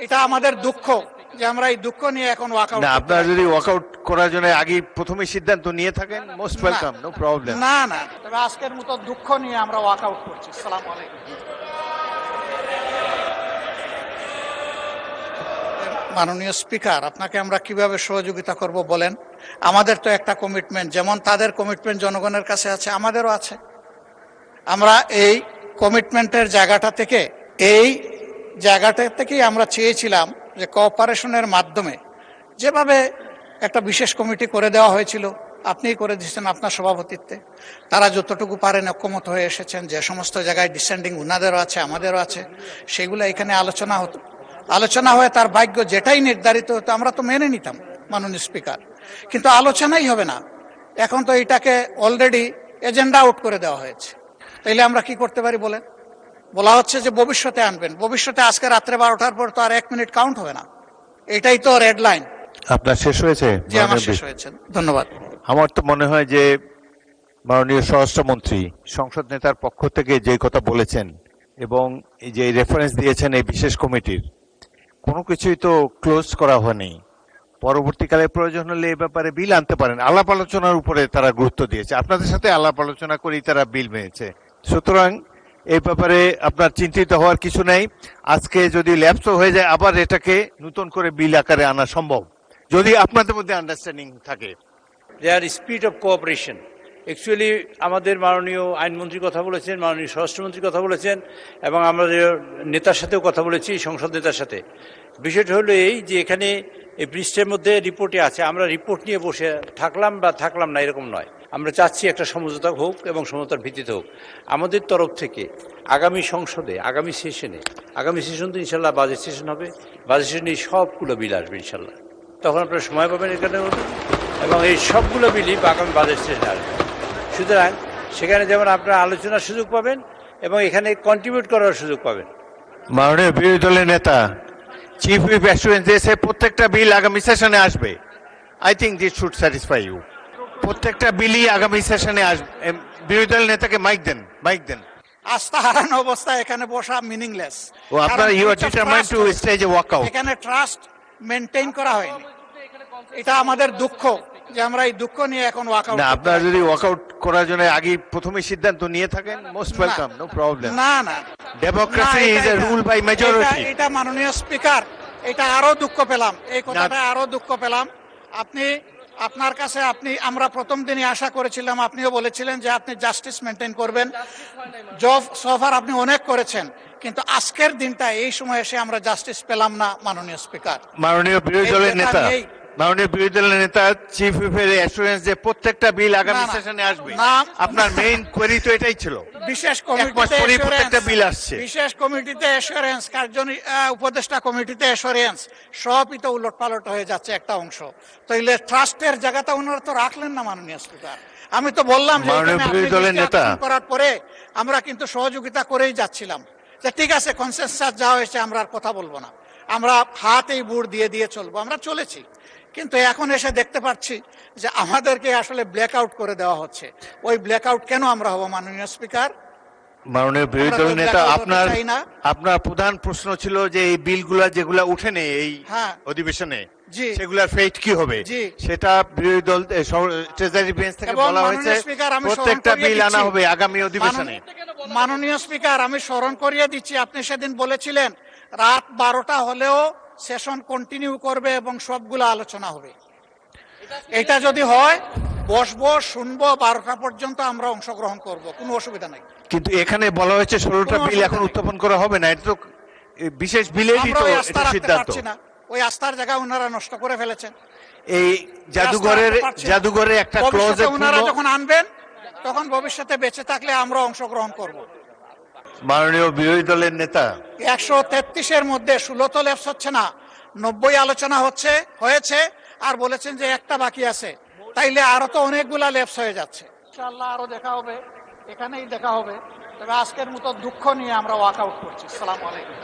এটা আমাদের দুঃখ যে আমরা এই দুঃখ নিয়ে এখন ওয়াকআউট না, আপনারা যদি ওয়াকআউট করার জন্য আগে প্রথমে সিদ্ধান্ত নিয়ে থাকেন, মোস্ট ওয়েলকাম, নো প্রবলেম। না না, তবে আজকের মতো দুঃখ নিয়ে আমরা ওয়াকআউট করছি। আসসালামু আলাইকুম। মাননীয় স্পিকার, আপনাকে আমরা কিভাবে সহযোগিতা করব বলেন? আমাদের তো একটা কমিটমেন্ট, যেমন তাদের কমিটমেন্ট জনগণের কাছে আছে, আমাদেরও আছে। আমরা এই কমিটমেন্টের জায়গাটা থেকেই আমরা চেয়েছিলাম যে কোঅপারেশনের মাধ্যমে যেভাবে একটা বিশেষ কমিটি করে দেওয়া হয়েছিল, আপনিই করে দিয়েছেন আপনার সভাপতিত্বে, তারা যতটুকু পারেন ঐক্যমত হয়ে এসেছেন। যে সমস্ত জায়গায় ডিসেন্ডিং উনাদেরও আছে, আমাদেরও আছে, সেগুলো এখানে আলোচনা হয়ে তার ভাগ্য যেটাই নির্ধারিত হতো আমরা তো মেনে নিতাম মাননীয় স্পিকার। কিন্তু আলোচনাই হবে না, এখন তো এটাকে অলরেডি এজেন্ডা আউট করে দেওয়া হয়েছে। তাইলে আমরা কি করতে পারি বলেন? বলা হচ্ছে যে ভবিষ্যতে আনবেন, ভবিষ্যতে আজকে রাত্রে 12টার পর তো আর 1 মিনিট কাউন্ট হবে না, এটাই তো রেড লাইন। আপনার শেষ হয়েছে? জি, আমার শেষ হয়েছে, ধন্যবাদ। আমার তো মনে হয় যে মাননীয় স্বরাষ্ট্রমন্ত্রী সংসদ নেতার পক্ষ থেকে যে কথা বলেছেন এবং এই যে রেফারেন্স দিয়েছেন এই বিশেষ কমিটির, কোনো কিছুই তো ক্লোজ করা হয়নি। পরবর্তীকালে প্রয়োজন হলে এই ব্যাপারে বিল আনতে পারেন। আলাপ আলোচনার উপরে তারা গুরুত্ব দিয়েছে, আপনাদের সাথে আলাপ আলোচনা করেই তারা বিল মেনেছে। সুতরাং এই ব্যাপারে আপনার চিন্তিত হওয়ার কিছু নেই। আজকে যদি ল্যাপসও হয়ে যায়, আবার এটাকে নতুন করে বিল আকারে আনা সম্ভব, যদি আপনাদের মধ্যে আন্ডারস্ট্যান্ডিং থাকে। দেয়ার স্পিরিট অফ কোঅপারেশন। অ্যাকচুয়ালি আমাদের মাননীয় আইনমন্ত্রী কথা বলেছেন, মাননীয় স্বরাষ্ট্রমন্ত্রী কথা বলেছেন, এবং আমাদের নেতার সাথেও কথা বলেছি, সংসদ নেতার সাথে। বিষয়টা হলো এই যে এখানে এই পৃষ্ঠের মধ্যে রিপোর্টে আছে, আমরা রিপোর্ট নিয়ে বসে থাকলাম না এরকম নয়। আমরা চাচ্ছি একটা সমঝোতা হোক এবং সমঝোতার ভিত্তিতে হোক। আমাদের তরফ থেকে আগামী সংসদে, আগামী সেশন তো ইনশাল্লাহ বাজেট সেশন হবে, বাজেট সেশনে সবগুলো বিল আসবে ইনশাল্লাহ। তখন আপনারা সময় পাবেন এখানে, এবং এই সবগুলো বিলই আগামী বাজেট সেশনে আসবে। সুতরাং সেখানে যেমন আপনারা আলোচনার সুযোগ পাবেন এবং এখানে কন্ট্রিবিউট করার সুযোগ পাবেন। মাননীয় বিরোধী দলের নেতা চিফ হুইপ অ্যাসুরেন্স দিয়েছে প্রত্যেকটা বিল আগামী সেশনে আসবে। I think this should satisfy you. প্রত্যেকটা বিলই আগামী সেশনে আসবে। বিরোধী দলের নেতাকে মাইক দেন। আস্থা হারানো অবস্থায় এখানে বসা মিনিংলেস। ও আপনারা you are determined to stage a walkout. এখানে ট্রাস্ট মেইনটেইন করা হয়নি, এটা আমাদের দুঃখ যে আমরা এই দুঃখ নিয়ে এখন ওয়াকআউট। না, আপনারা যদি ওয়াকআউট করার জন্য আগে প্রথমে সিদ্ধান্ত নিয়ে থাকেন, মোস্ট ওয়েলকাম, নো প্রবলেম। না না, democracy is a rule by majority. এটা মাননীয় স্পিকার, এটা আরো দুঃখ পেলাম, এই কথাটা আরো দুঃখ পেলাম। আপনার কাছে আমরা প্রথম দিনই আশা করেছিলাম, আপনিও বলেছিলেন যে আপনি জাস্টিস মেনটেন করবেন। জব সফার আপনি অনেক করেছেন, কিন্তু আজকের দিনটা এই সময় এসে আমরা জাস্টিস পেলাম না মাননীয় স্পিকার। মাননীয় বিরোধী দলের নেতা চিফ হুইপের অ্যাসুরেন্স যে প্রত্যেকটা বিল আগামী সেশনে আসবে, আপনার মেইন কোয়েরি তো এটাই ছিল। বিশেষ কমিটিতে অ্যাসুরেন্স, উপদেষ্টা কমিটিতে অ্যাসুরেন্স, সবই তো উলটপালট হয়ে যাচ্ছে একটা অংশ। তাইলে ট্রাস্টের জায়গাটা ওনারা তো রাখলেন না মাননীয় স্পিকার। আমি তো বললাম যে বিরোধী দলের নেতা করার পরে আমরা কিন্তু সহযোগিতা করেই যাচ্ছিলাম, যে ঠিক আছে কনসেনসাস যা হয়েছে আমরা আর কথা বলবো না, আমরা হাতেই বুট দিয়ে চলবো, আমরা চলেছি। কিন্তু এখন এসে দেখতে পাচ্ছি যে আমাদেরকে আসলে ব্ল্যাক আউট করে দেওয়া হচ্ছে। ওই ব্ল্যাক আউট কেন আমরা হবো মাননীয় স্পিকার? মাননীয় বিরোধী দলের নেতা, আপনার প্রধান প্রশ্ন ছিল যে এই বিলগুলা যেগুলা উঠেনি এই অধিবেশনে, সেগুলার ফেট কি হবে, সেটা বিরোধী দল ট্রেজারি বেঞ্চ থেকে বলা হয়েছে প্রত্যেকটা বিল আনা হবে আগামী অধিবেশনে। মাননীয় স্পিকার, আমি স্মরণ করিয়ে দিচ্ছি, আপনি সেদিন বলেছিলেন রাত 12টা হলেও সেশন কন্টিনিউ করবে এবং সবগুলো আলোচনা হবে। এটা যদি হয় বসবো, শুনবো, 12টা পর্যন্ত আমরা অংশগ্রহণ করব, কোনো অসুবিধা নাই। কিন্তু এখানে বলা হয়েছে 16টা বিল এখন উত্থাপন করা হবে না, এটা তো বিশেষ বিলেরই তো সিদ্ধান্ত। ওই আস্থার জায়গা ওনারা নষ্ট করে ফেলেছেন। এই জাদুঘরে একটা ক্লজে ওনারা যখন আনবেন তখন ভবিষ্যতে বেঁচে থাকলে আমরা অংশগ্রহণ করব। মাননীয় বিরোধী দলের নেতা 133-এর মধ্যে 16 তো ল্যাপস হচ্ছে না, 90 আলোচনা হয়েছে, আর বলেছেন যে একটা বাকি আছে, তাইলে আরো তো অনেকগুলা ল্যাপস হয়ে যাচ্ছে। ইনশাআল্লাহ আরো দেখা হবে, এখানেই দেখা হবে। তবে আজকের মতো দুঃখ নিয়ে আমরা ওয়াকআউট করছি। আসসালামু আলাইকুম।